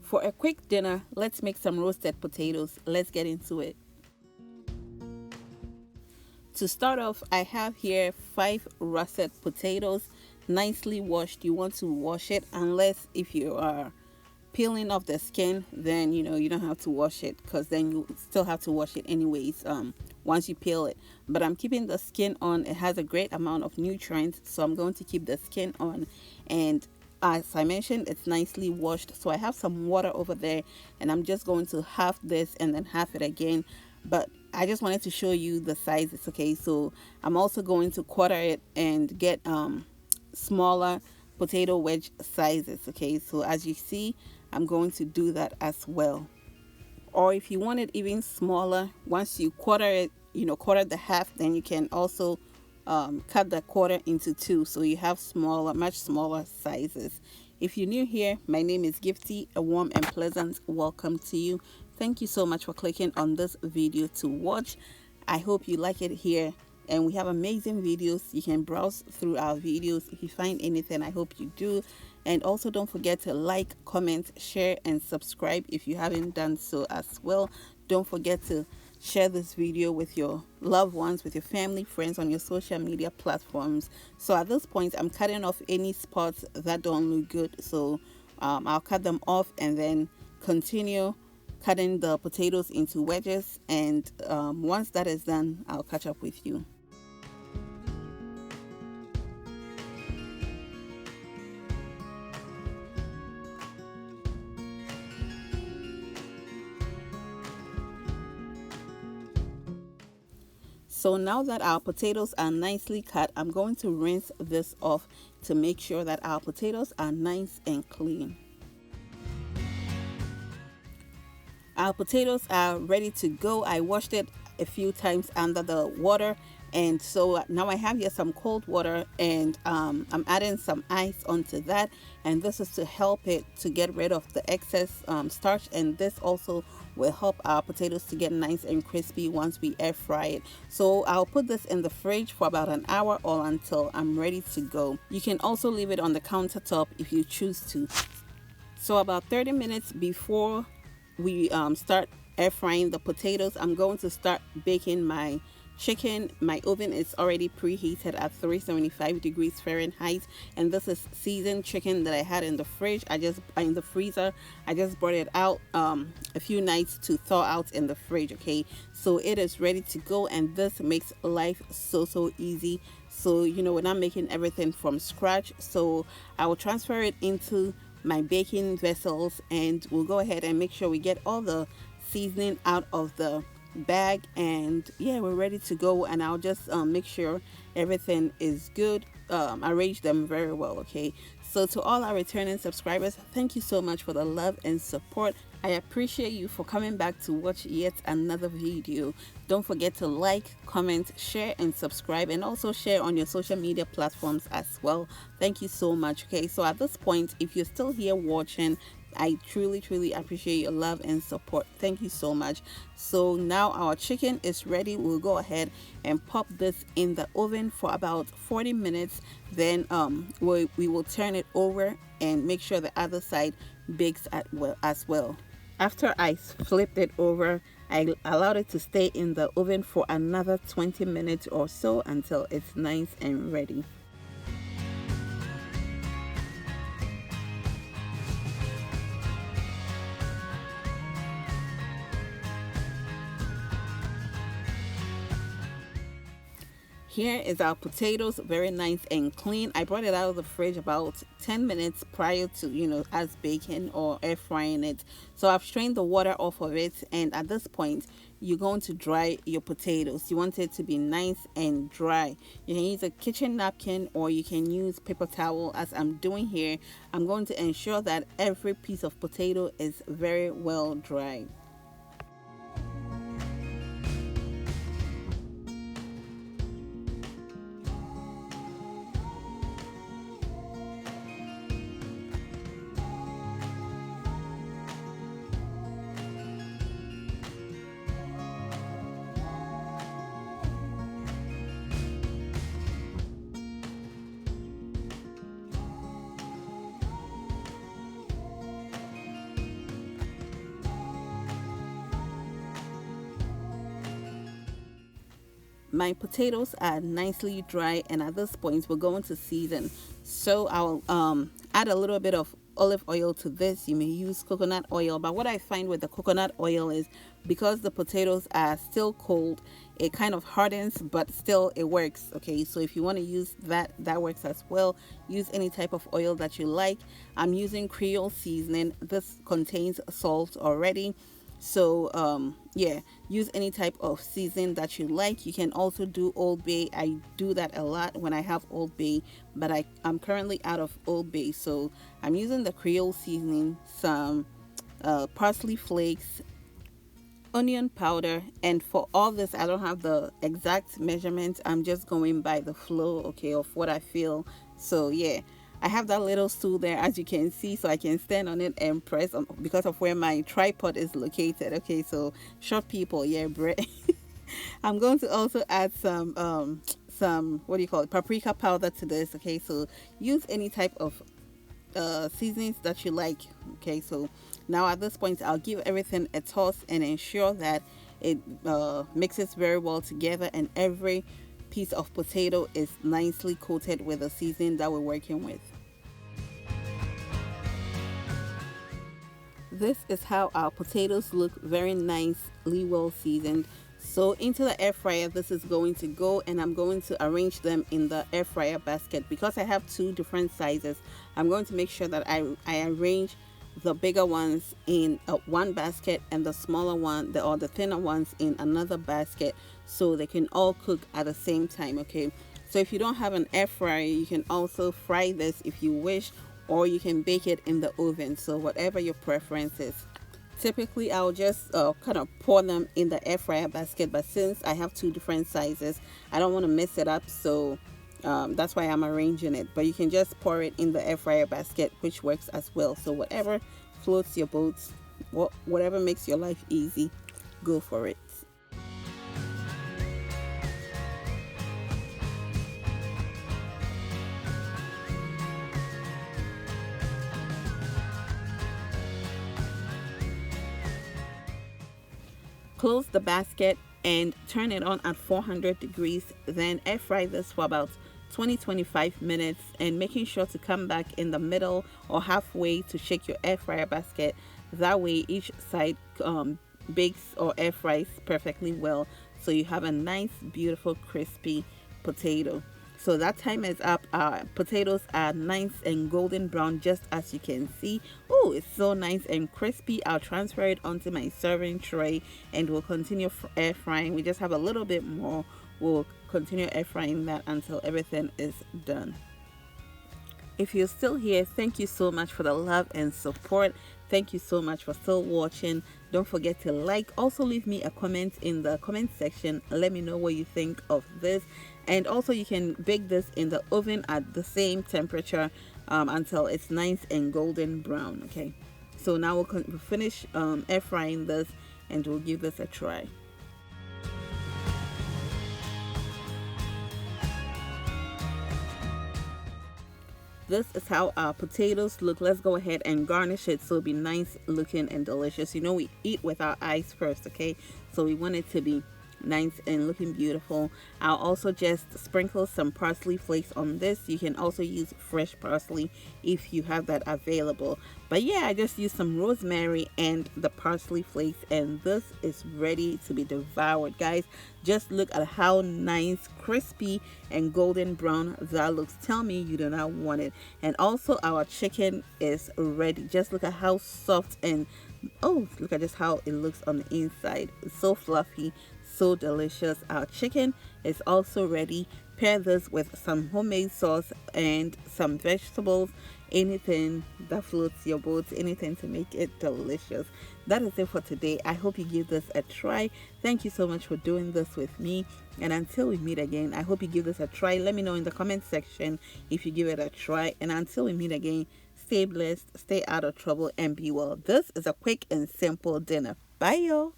For a quick dinner, let's make some roasted potatoes. Let's get into it. To start off, I have here 5 russet potatoes, nicely washed. You want to wash it, unless if you are peeling off the skin, then you don't have to wash it, because then you still have to wash it anyways once you peel it. But I'm keeping the skin on. It has a great amount of nutrients, so I'm going to keep the skin on. And as I mentioned, it's nicely washed, so I have some water over there, and I'm just going to half this and then half it again. But I just wanted to show you the sizes, okay? So I'm also going to quarter it and get smaller potato wedge sizes, okay? So as you see, I'm going to do that as well. Or if you want it even smaller, once you quarter it, quarter the half, then you can also cut the quarter into 2, so you have smaller, much smaller sizes. If you're new here, my name is Gifty. A warm and pleasant welcome to you. Thank you so much for clicking on this video to watch. I hope you like it here, and we have amazing videos. You can browse through our videos. If you find anything, I hope you do. And also don't forget to like, comment, share, and subscribe if you haven't done so as well. Don't forget to share this video with your loved ones, with your family, friends, on your social media platforms. So at this point, I'm cutting off any spots that don't look good. So I'll cut them off and then continue cutting the potatoes into wedges. And once that is done, I'll catch up with you. So now that our potatoes are nicely cut, I'm going to rinse this off to make sure that our potatoes are nice and clean. Our potatoes are ready to go. I washed it a few times under the water, and so now I have here some cold water, and I'm adding some ice onto that, and this is to help it to get rid of the excess starch, and this also will help our potatoes to get nice and crispy once we air fry it. So I'll put this in the fridge for about an hour or until I'm ready to go. You can also leave it on the countertop if you choose to. So about 30 minutes before we start air frying the potatoes, I'm going to start baking my chicken. My oven is already preheated at 375 degrees Fahrenheit, and this is seasoned chicken that I had in the fridge. In the freezer. I just brought it out a few nights to thaw out in the fridge, okay? So it is ready to go, and this makes life so easy. So we're not making everything from scratch. So I will transfer it into my baking vessels, and we'll go ahead and make sure we get all the seasoning out of the bag, and yeah, we're ready to go. And I'll just make sure everything is good, arrange them very well, okay? So to all our returning subscribers, thank you so much for the love and support. I appreciate you for coming back to watch yet another video. Don't forget to like, comment, share, and subscribe, and also share on your social media platforms as well. Thank you so much. Okay, so at this point, if you're still here watching, I truly appreciate your love and support. Thank you so much. So now our chicken is ready. We'll go ahead and pop this in the oven for about 40 minutes. Then we will turn it over and make sure the other side bakes as well. After I flipped it over, I allowed it to stay in the oven for another 20 minutes or so until it's nice and ready. Here is our potatoes, very nice and clean. I brought it out of the fridge about 10 minutes prior to us baking or air frying it. So I've strained the water off of it, and at this point you're going to dry your potatoes. You want it to be nice and dry. You can use a kitchen napkin or you can use paper towel. As I'm doing here, I'm going to ensure that every piece of potato is very well dried. My potatoes are nicely dry, and at this point we're going to season. So I'll add a little bit of olive oil to this. You may use coconut oil, but what I find with the coconut oil is because the potatoes are still cold, it kind of hardens, but still it works. Okay, so if you want to use that, that works as well. Use any type of oil that you like. I'm using Creole seasoning. This contains salt already. So yeah, use any type of season that you like. You can also do Old Bay. I do that a lot when I have Old Bay, but I'm currently out of Old Bay, so I'm using the Creole seasoning, some parsley flakes, onion powder. And for all this, I don't have the exact measurement. I'm just going by the flow, okay, of what I feel. So yeah, I have that little stool there, as you can see, so I can stand on it and press on, because of where my tripod is located. Okay, so short people, yeah, bread. I'm going to also add some, what do you call it, paprika powder to this. Okay, so use any type of seasonings that you like. Okay, so now at this point I'll give everything a toss and ensure that it mixes very well together, and every piece of potato is nicely coated with the seasoning that we're working with. This is how our potatoes look, very nicely well seasoned. So into the air fryer this is going to go, and I'm going to arrange them in the air fryer basket. Because I have two different sizes, I'm going to make sure that I arrange the bigger ones in one basket and the smaller one, or the thinner ones, in another basket, so they can all cook at the same time. Okay, so if you don't have an air fryer, you can also fry this if you wish, or you can bake it in the oven, so whatever your preference is. Typically I'll just kind of pour them in the air fryer basket, but since I have two different sizes, I don't want to mess it up, so that's why I'm arranging it. But you can just pour it in the air fryer basket, which works as well. So whatever floats your boats, whatever makes your life easy, go for it. Close the basket and turn it on at 400 degrees. Then air fry this for about 20-25 minutes, and making sure to come back in the middle or halfway to shake your air fryer basket. That way each side bakes or air fries perfectly well, so you have a nice, beautiful, crispy potato. So that time is up. Our potatoes are nice and golden brown, just as you can see. Oh, it's so nice and crispy. I'll transfer it onto my serving tray and we'll continue air frying. We just have a little bit more. We'll continue air frying that until everything is done. If you're still here, thank you so much for the love and support. Thank you so much for still watching. Don't forget to like. Also leave me a comment in the comment section. Let me know what you think of this. And also you can bake this in the oven at the same temperature until it's nice and golden brown. Okay, so now we'll finish air frying this and we'll give this a try. This is how our potatoes look. Let's go ahead and garnish it so it'll be nice looking and delicious. You know, we eat with our eyes first, okay? So we want it to be nice and looking beautiful. I'll also just sprinkle some parsley flakes on this. You can also use fresh parsley if you have that available, but yeah, I just used some rosemary and the parsley flakes, and this is ready to be devoured. Guys, just look at how nice, crispy and golden brown that looks. Tell me you do not want it. And also our chicken is ready. Just look at how soft, and oh, look at just how it looks on the inside. It's so fluffy, so delicious. Our chicken is also ready. Pair this with some homemade sauce and some vegetables, anything that floats your boat, anything to make it delicious. That is it for today. I hope you give this a try. Thank you so much for doing this with me, and until we meet again, I hope you give this a try. Let me know in the comment section if you give it a try, and until we meet again, stay blessed, stay out of trouble, and be well. This is a quick and simple dinner. Bye y'all.